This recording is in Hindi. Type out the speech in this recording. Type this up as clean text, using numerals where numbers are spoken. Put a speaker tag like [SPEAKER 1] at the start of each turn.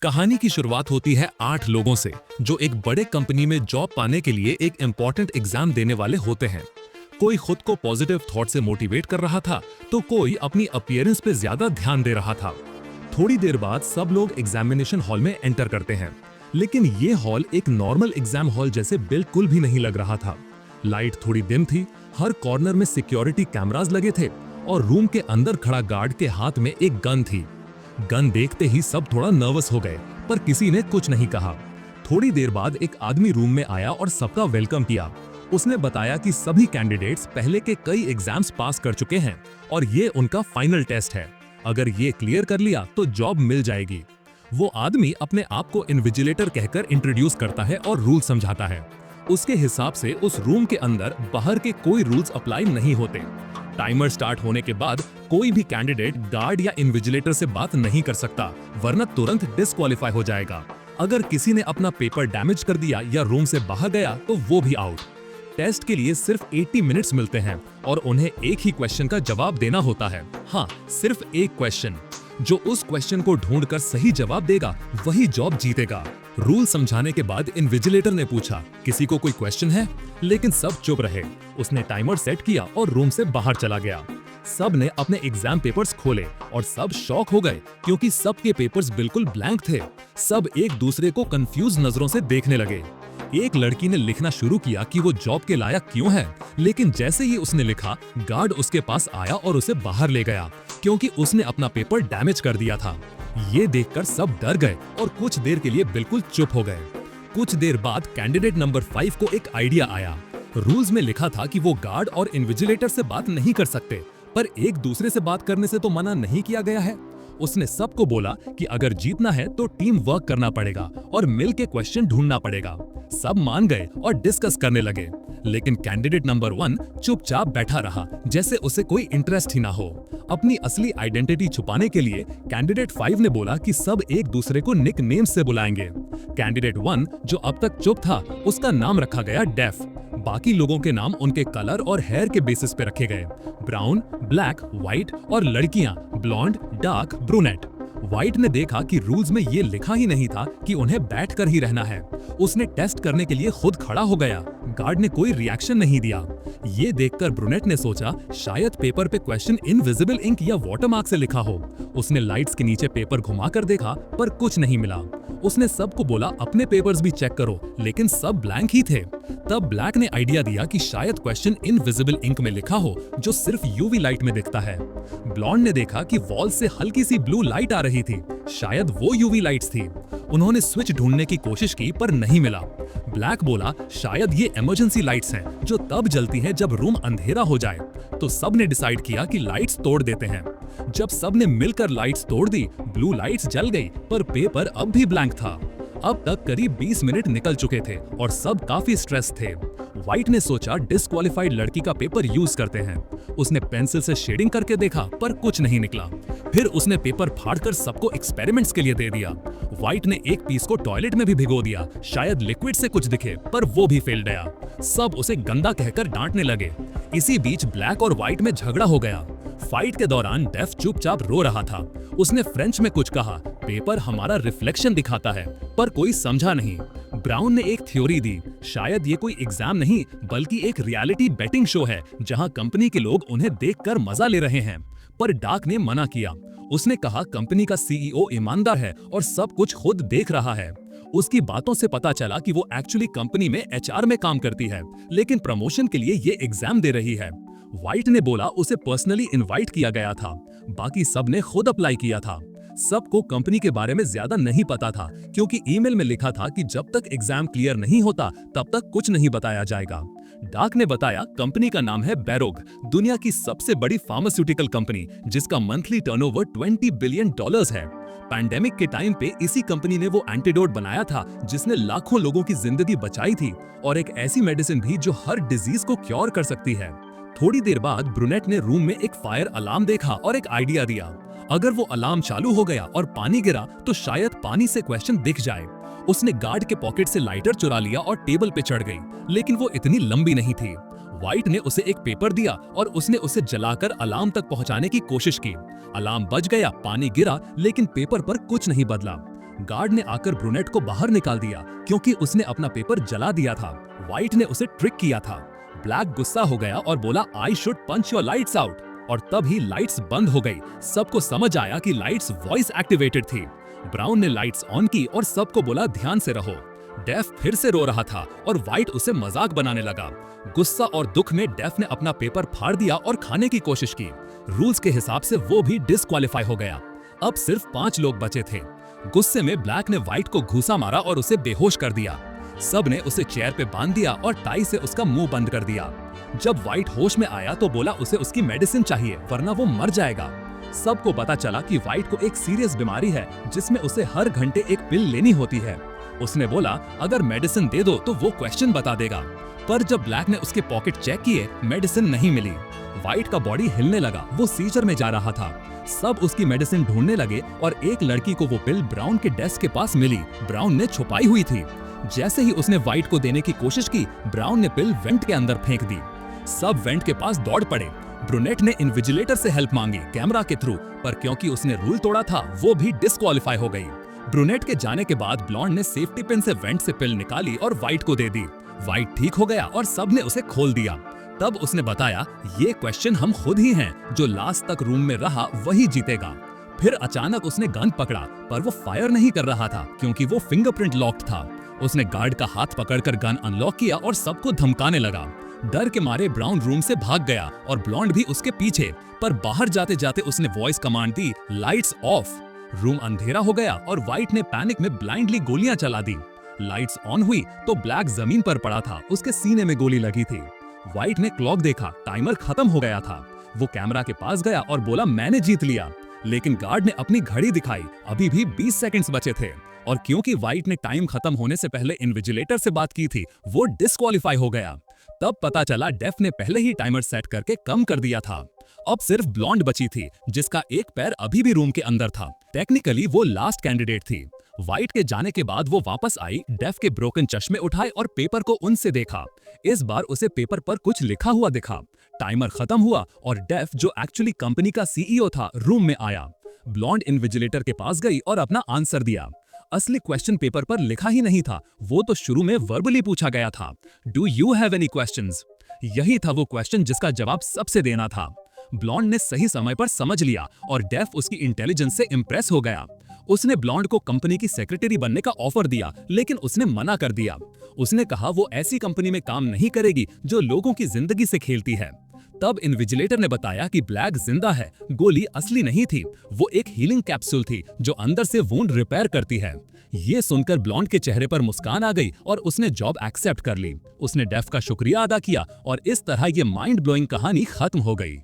[SPEAKER 1] कहानी की शुरुआत होती है 8 लोगों से जो एक बड़े कंपनी में जॉब पाने के लिए एक इंपॉर्टेंट एग्जाम देने वाले होते हैं। कोई खुद को पॉजिटिव थॉट से मोटिवेट कर रहा था तो कोई अपनी अपीयरेंस पे ज्यादा ध्यान दे रहा था। थोड़ी देर बाद सब लोग एग्जामिनेशन हॉल में एंटर करते हैं, लेकिन ये हॉल एक नॉर्मल एग्जाम हॉल जैसे बिल्कुल भी नहीं लग रहा था। लाइट थोड़ी डिम थी, हर कॉर्नर में सिक्योरिटी कैमरास लगे थे और रूम के अंदर खड़ा गार्ड के हाथ में एक गन थी। गन देखते ही सब थोड़ा नर्वस हो गए, पर किसी ने कुछ नहीं कहा। थोड़ी देर बाद एक आदमी रूम में आया और सबका वेलकम किया। उसने बताया कि सभी कैंडिडेट्स पहले के कई एग्जाम्स पास कर चुके हैं और ये उनका फाइनल टेस्ट है। अगर ये क्लियर कर लिया तो जॉब मिल जाएगी। वो आदमी अपने आप को इन्विजिलेटर कहकर इंट्रोड्यूस करता है और रूल समझाता है। उसके हिसाब से उस रूम के अंदर बाहर के कोई रूल्स अप्लाई नहीं होते। टाइमर स्टार्ट होने के बाद कोई भी कैंडिडेट गार्ड या इन्विजिलेटर से बात नहीं कर सकता, वरना तुरंत डिस्क्वालीफाई हो जाएगा। अगर किसी ने अपना पेपर डैमेज कर दिया या रूम से बाहर गया तो वो भी आउट। टेस्ट के लिए सिर्फ 80 मिनट्स मिलते हैं और उन्हें एक ही क्वेश्चन का जवाब देना होता है। हाँ, सिर्फ एक क्वेश्चन। जो उस क्वेश्चन को ढूंढकर सही जवाब देगा वही जॉब जीतेगा। रूल समझाने के बाद इन्विजिलेटर ने पूछा, किसी को कोई क्वेश्चन है? लेकिन सब चुप रहे। उसने टाइमर सेट किया और रूम से बाहर चला गया। सब ने अपने एग्जाम पेपर्स खोले और सब शॉक हो गए क्योंकि सबके पेपर्स बिल्कुल ब्लैंक थे। सब एक दूसरे को कंफ्यूज नजरों से देखने लगे। एक लड़की ने लिखना शुरू किया कि वो जॉब के लायक क्यों है, लेकिन जैसे ही उसने लिखा, गार्ड उसके पास आया और उसे बाहर ले गया क्योंकि उसने अपना पेपर डैमेज कर दिया था। ये देखकर सब डर गए और कुछ देर के लिए बिल्कुल चुप हो गए। कुछ देर बाद कैंडिडेट नंबर 5 को एक आइडिया आया। रूल्स में लिखा था कि वो गार्ड और इन्विजिलेटर से बात नहीं कर सकते, पर एक दूसरे से बात करने से तो मना नहीं किया गया है। उसने सबको बोला कि अगर जीतना है तो टीम वर्क करना पड़ेगा और मिल के क्वेश्चन ढूंढना पड़ेगा। सब मान गए और डिस्कस करने लगे, लेकिन कैंडिडेट नंबर 1 चुपचाप बैठा रहा, जैसे उसे कोई इंटरेस्ट ही ना हो। अपनी असली आइडेंटिटी छुपाने के लिए कैंडिडेट 5 ने बोला कि सब एक दूसरे को निक नेम से बुलाएंगे। कैंडिडेट 1 जो अब तक चुप था, उसका नाम रखा गया डेफ। बाकी लोगों के नाम उनके कलर और हेयर के बेसिस पे रखे गए, ब्राउन, ब्लैक, व्हाइट, और लड़कियां ब्लॉन्ड, डार्क, ब्रूनेट। व्हाइट ने देखा कि रूल्स में ये लिखा ही नहीं था कि उन्हें बैठकर ही रहना है। उसने टेस्ट करने के लिए खुद खड़ा हो गया। गार्ड ने कोई रिएक्शन नहीं दिया। ये देखकर ब्रूनेट ने सोचा शायद पेपर पे क्वेश्चन इनविजिबल इंक या वाटरमार्क से लिखा हो। उसने लाइट्स के नीचे पेपर घुमाकर देखा, पर कुछ नहीं मिला। उसने सबको बोला अपने पेपर्स भी चेक करो, लेकिन सब ब्लैंक ही थे। तब ब्लैक ने आइडिया दिया कि शायद क्वेश्चन इनविजिबल इंक में लिखा हो, जो सिर्फ यूवी लाइट में दिखता है। ब्लॉन्ड ने देखा कि वॉल से हल्की सी ब्लू लाइट आ रही थी, शायद वो यूवी लाइट्स थी। उन्होंने स्विच ढूंढने की कोशिश की पर नहीं मिला। ब्लैक बोला शायद ये इमरजेंसी लाइट्स हैं जो तब जलती हैं जब रूम अंधेरा हो जाए। तो सब ने डिसाइड किया कि लाइट्स तोड़ देते हैं। जब सब ने मिलकर लाइट्स तोड़ दी, ब्लू लाइट्स जल गई, पर पेपर अब भी ब्लैंक था। अब तक करीब 20 मिनट निकल चुके थे और सब काफी स्ट्रेस थे। व्हाइट ने सोचा डिस्क्वालिफाइड लड़की का पेपर यूज करते हैं। उसने पेंसिल से शेडिंग करके देखा, पर कुछ नहीं निकला। फिर उसने पेपर फाड़कर सबको एक्सपेरिमेंट्स के लिए दे दिया। व्हाइट ने एक पीस को टॉयलेट में भी भिगो दिया, शायद लिक्विड से कुछ दिखे, पर वो भी फेल गया। सब उसे गंदा कहकर डांटने लगे। इसी बीच ब्लैक और व्हाइट में झगड़ा हो गया। फाइट के दौरान डेफ चुपचाप रो रहा था। उसने फ्रेंच में कुछ कहा, पेपर हमारा रिफ्लेक्शन दिखाता है, पर कोई समझा नहीं। ब्राउन ने एक थ्योरी दी, शायद ये कोई एग्जाम नहीं बल्कि एक रियलिटी बेटिंग शो है जहां कंपनी के लोग उन्हें देखकर मजा ले रहे हैं। पर डार्क ने मना किया। उसने कहा कंपनी का सीईओ ईमानदार है और सब कुछ खुद देख रहा है। उसकी बातों से पता चला कि वो एक्चुअली कंपनी में एचआर में काम करती है, लेकिन प्रमोशन के लिए ये एग्जाम दे रही है। व्हाइट ने बोला उसे पर्सनली इनवाइट किया गया था, बाकी सब ने खुद अप्लाई किया था। सबको कंपनी के बारे में ज्यादा नहीं पता था क्योंकि ईमेल में लिखा था कि जब तक एग्जाम क्लियर नहीं होता तब तक कुछ नहीं बताया जाएगा। डार्क ने बताया कंपनी का नाम है बैरोग, दुनिया की सबसे बड़ी फार्मास्यूटिकल कंपनी जिसका मंथली टर्नओवर $20 बिलियन है। पैंडेमिक के टाइम पे इसी कंपनी ने वो एंटीडोट बनाया था जिसने लाखों लोगों की जिंदगी बचाई थी, और एक ऐसी मेडिसिन भी जो हर डिजीज को क्योर कर सकती है। थोड़ी देर बाद ब्रूनेट ने रूम में एक फायर अलार्म देखा और एक आइडिया दिया। अगर वो अलार्म चालू हो गया और पानी गिरा तो शायद पानी से क्वेश्चन दिख जाए। उसने गार्ड के पॉकेट से लाइटर चुरा लिया और टेबल पे चढ़ गई, लेकिन वो इतनी लंबी नहीं थी। व्हाइट ने उसे एक पेपर दिया और उसने उसे जलाकर अलार्म तक पहुंचाने की कोशिश की। अलार्म बज गया, पानी गिरा, लेकिन पेपर पर कुछ नहीं बदला। गार्ड ने आकर ब्रूनेट को बाहर निकाल दिया क्योंकि उसने अपना पेपर जला दिया था। व्हाइट ने उसे ट्रिक किया था। ब्लैक गुस्सा हो गया और बोला, I should punch your lights out. और तभी लाइट्स बंद हो गई। सबको समझ आया कि लाइट्स वॉइस एक्टिवेटेड थी। ब्राउन ने लाइट्स ऑन की और सबको बोला, ध्यान से रहो। डेफ फिर से रो रहा था और व्हाइट उसे मजाक बनाने लगा। गुस्सा और दुख में डेफ ने अपना पेपर फाड़ दिया और खाने की कोशिश की। रूल्स के हिसाब से वो भी डिस्क्वालीफाई हो गया। अब सिर्फ 5 लोग बचे थे। गुस्से में ब्लैक ने व्हाइट को घूसा मारा और उसे बेहोश कर दिया। सब ने उसे चेयर पे बांध दिया और टाई से उसका मुंह बंद कर दिया। जब व्हाइट होश में आया तो बोला उसे उसकी मेडिसिन चाहिए वरना वो मर जाएगा। सबको पता चला कि व्हाइट को एक सीरियस बीमारी है जिसमें उसे हर घंटे एक पिल लेनी होती है। उसने बोला, अगर मेडिसिन दे दो तो वो क्वेश्चन बता देगा। पर जब ब्लैक ने उसके पॉकेट चेक किए, मेडिसिन नहीं मिली। व्हाइट का बॉडी हिलने लगा, वो सीजर में जा रहा था। सब उसकी मेडिसिन ढूंढने लगे और एक लड़की को वो पिल ब्राउन के डेस्क के पास मिली। ब्राउन ने छुपाई हुई थी। जैसे ही उसने व्हाइट को देने की कोशिश की, ब्राउन ने पिल वेंट के अंदर फेंक दी। सब वेंट के पास दौड़ पड़े। ब्रूनेट ने इन्विजिलेटर से हेल्प मांगी कैमरा के थ्रू, पर क्योंकि उसने रूल तोड़ा था वो भी डिस्क्वालीफाई हो गई। ब्रूनेट के जाने के बाद ब्लॉन्ड ने सेफ्टी पिन से वेंट से पिल निकाली और व्हाइट को दे दी। व्हाइट ठीक हो गया और सबने उसे खोल दिया। तब उसने बताया, ये क्वेश्चन हम खुद ही हैं, जो लास्ट तक रूम में रहा वही जीतेगा। फिर अचानक उसने गन पकड़ा, पर वो फायर नहीं कर रहा था क्योंकि वो फिंगरप्रिंट लॉक्ड था। उसने गार्ड का हाथ पकड़कर गन अनलॉक किया और सबको धमकाने लगा। डर के मारे ब्राउन रूम से भाग गया और ब्लॉन्ड भी उसके पीछे, पर बाहर जाते जाते उसने वॉइस कमांड दी, लाइट्स ऑफ। रूम अंधेरा हो गया और व्हाइट ने पैनिक में ब्लाइंडली गोलियां चला दी। लाइट्स ऑन हुई तो ब्लैक जमीन पर पड़ा था, उसके सीने में गोली लगी थी। व्हाइट ने क्लॉक देखा, टाइमर खत्म हो गया था। वो कैमरा के पास गया और बोला, मैंने जीत लिया। लेकिन गार्ड ने अपनी घड़ी दिखाई, अभी भी 20 सेकंड्स बचे थे। और क्योंकि व्हाइट ने टाइम खत्म होने से पहले इन्विजिलेटर से बात की थी, वो डिस्क्वालीफाई हो गया। तब पता चला डेफ ने पहले ही टाइमर सेट करके कम कर दिया था। अब सिर्फ ब्लॉन्ड बची थी, जिसका एक पैर अभी भी रूम के अंदर था। टेक्निकली वो लास्ट कैंडिडेट थी। व्हाइट के जाने के बाद वो वापस आई, डेफ के ब्रोकन चश्मे उठाए और पेपर को उनसे देखा। इस बार उसे पेपर पर कुछ लिखा हुआ दिखा। टाइमर खत्म हुआ और डेफ, जो एक्चुअली कंपनी का सीईओ था, रूम में आया। ब्लॉन्ड इन्विजिलेटर के पास गई और अपना आंसर दिया। असली क्वेश्चन पेपर पर लिखा ही नहीं था, वो तो शुरू में वर्बली पूछा गया था, do you have any questions? यही था वो क्वेश्चन जिसका जवाब सबसे देना था। ब्लॉन्ड ने सही समय पर समझ लिया और डेफ उसकी इंटेलिजेंस से इंप्रेस हो गया। उसने ब्लॉन्ड को कंपनी की सेक्रेटरी बनने का ऑफर दिया, लेकिन उसने मना कर दिया। उसने कहा वो ऐसी कंपनी में काम नहीं करेगी जो लोगों की जिंदगी से खेलती है। तब इन्विजिलेटर ने बताया कि ब्लैक जिंदा है, गोली असली नहीं थी, वो एक हीलिंग कैप्सूल थी जो अंदर से वुंड रिपेयर करती है। ये सुनकर ब्लॉन्ड के चेहरे पर मुस्कान आ गई और उसने जॉब एक्सेप्ट कर ली। उसने डेफ का शुक्रिया अदा किया और इस तरह ये माइंड ब्लोइंग कहानी खत्म हो गई।